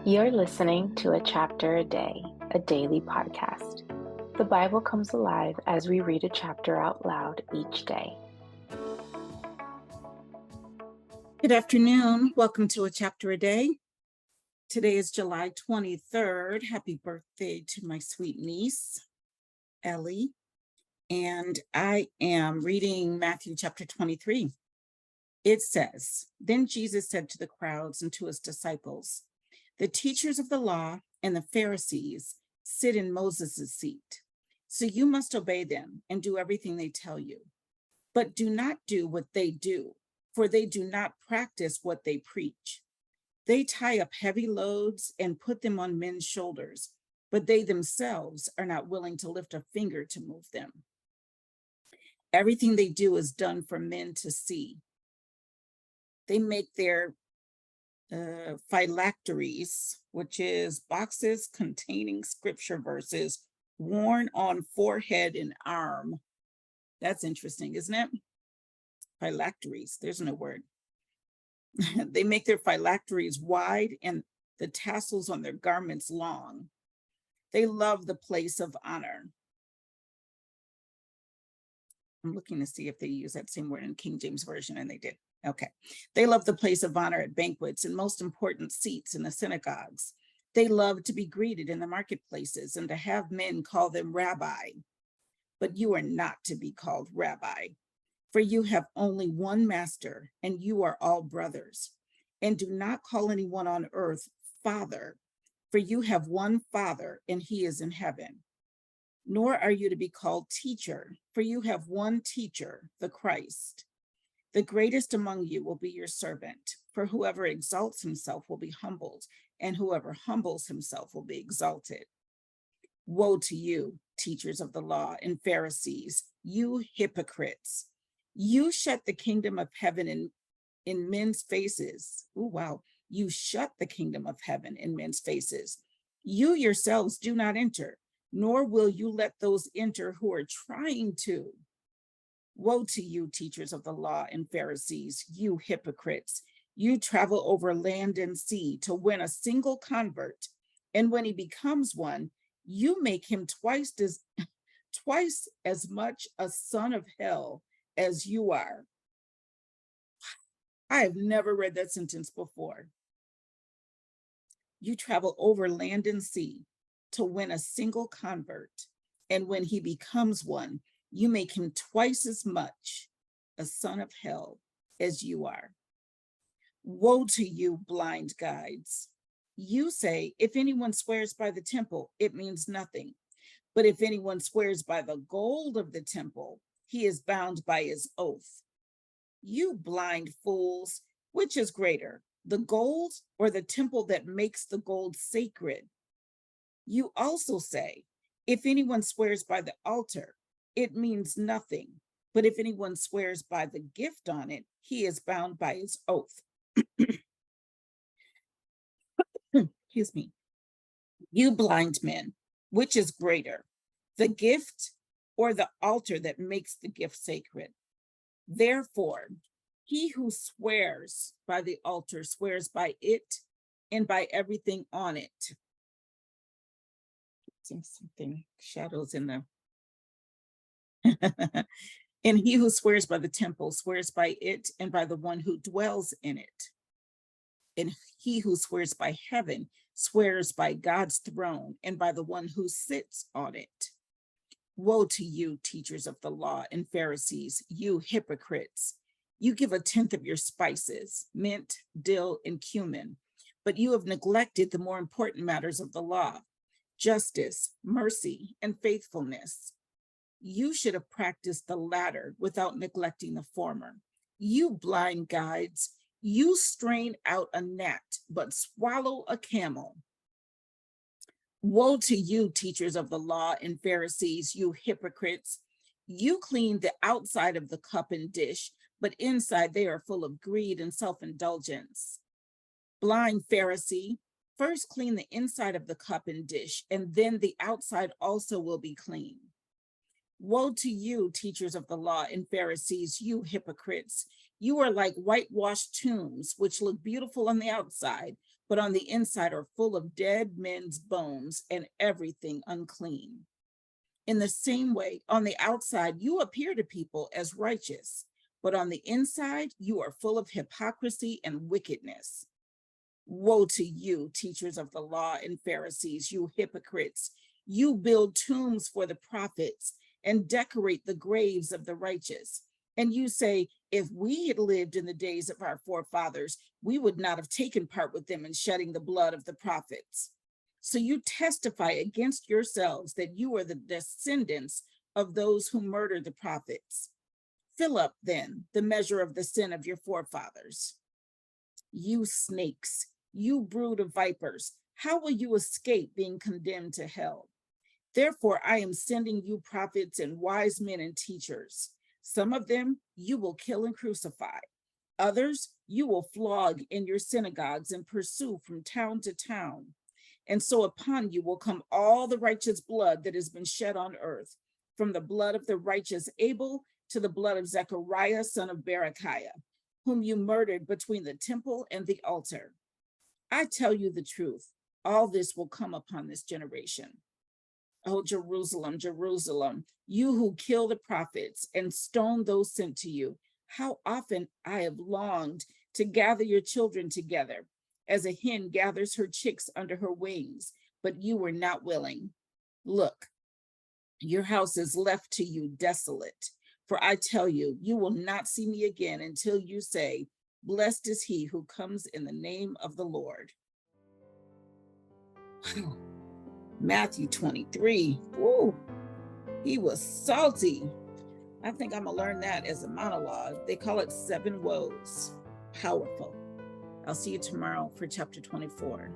You're listening to A Chapter a Day, a daily podcast. The Bible comes alive as we read a chapter out loud each day. Good afternoon. Welcome to A Chapter a Day. Today is July 23rd. Happy birthday to my sweet niece, Ellie. And I am reading Matthew chapter 23. It says, "Then Jesus said to the crowds and to his disciples, 'The teachers of the law and the Pharisees sit in Moses' seat. So you must obey them and do everything they tell you. But do not do what they do, for they do not practice what they preach. They tie up heavy loads and put them on men's shoulders, but they themselves are not willing to lift a finger to move them. Everything they do is done for men to see. They make their phylacteries, which is boxes containing scripture verses, worn on forehead and arm.'" That's interesting, isn't it? Phylacteries, there's no word. "They make their phylacteries wide and the tassels on their garments long. They love the place of honor." I'm looking to see if they use that same word in King James Version, and they did. Okay. "They love the place of honor at banquets and most important seats in the synagogues. They love to be greeted in the marketplaces and to have men call them rabbi. But you are not to be called rabbi, for you have only one master, and you are all brothers. And do not call anyone on earth Father, for you have one Father, and he is in heaven. Nor are you to be called teacher, for you have one teacher, the Christ. The greatest among you will be your servant, for whoever exalts himself will be humbled, and whoever humbles himself will be exalted. Woe to you, teachers of the law and Pharisees, you hypocrites! You shut the kingdom of heaven in men's faces." Oh, wow. "You shut the kingdom of heaven in men's faces. You yourselves do not enter, nor will you let those enter who are trying to. Woe to you, teachers of the law and Pharisees, you hypocrites! You travel over land and sea to win a single convert, and when he becomes one, you make him twice as much a son of hell as you are." I have never read that sentence before. "You travel over land and sea to win a single convert, and when he becomes one, you make him twice as much a son of hell as you are. Woe to you, blind guides! You say, if anyone swears by the temple, it means nothing. But if anyone swears by the gold of the temple, he is bound by his oath. You blind fools, which is greater, the gold or the temple that makes the gold sacred? You also say, if anyone swears by the altar, it means nothing. But if anyone swears by the gift on it, he is bound by his oath." Excuse me. "You blind men, which is greater, the gift or the altar that makes the gift sacred? Therefore, he who swears by the altar swears by it and by everything on it." Something shadows in the "And he who swears by the temple swears by it and by the one who dwells in it. And he who swears by heaven swears by God's throne and by the one who sits on it. Woe to you, teachers of the law and Pharisees, you hypocrites! You give a tenth of your spices, mint, dill, and cumin, but you have neglected the more important matters of the law: justice, mercy, and faithfulness. You should have practiced the latter without neglecting the former. You blind guides, you strain out a gnat, but swallow a camel. Woe to you, teachers of the law and Pharisees, you hypocrites! You clean the outside of the cup and dish, but inside they are full of greed and self-indulgence. Blind Pharisee, first clean the inside of the cup and dish, and then the outside also will be clean. Woe to you, teachers of the law and Pharisees, you hypocrites! You are like whitewashed tombs, which look beautiful on the outside, but on the inside are full of dead men's bones and everything unclean. In the same way, on the outside, you appear to people as righteous, but on the inside, you are full of hypocrisy and wickedness. Woe to you, teachers of the law and Pharisees, you hypocrites! You build tombs for the prophets and decorate the graves of the righteous. And you say, if we had lived in the days of our forefathers, we would not have taken part with them in shedding the blood of the prophets. So you testify against yourselves that you are the descendants of those who murdered the prophets. Fill up then the measure of the sin of your forefathers. You snakes, you brood of vipers, how will you escape being condemned to hell? Therefore, I am sending you prophets and wise men and teachers. Some of them you will kill and crucify. Others you will flog in your synagogues and pursue from town to town. And so upon you will come all the righteous blood that has been shed on earth, from the blood of the righteous Abel to the blood of Zechariah, son of Berechiah, whom you murdered between the temple and the altar. I tell you the truth, all this will come upon this generation. Oh, Jerusalem, Jerusalem, you who kill the prophets and stone those sent to you, how often I have longed to gather your children together, as a hen gathers her chicks under her wings, but you were not willing. Look, your house is left to you desolate. For I tell you, you will not see me again until you say, blessed is he who comes in the name of the Lord. Wow. Matthew 23, woo, he was salty. I think I'm gonna learn that as a monologue. They call it 7 woes. Powerful. I'll see you tomorrow for chapter 24.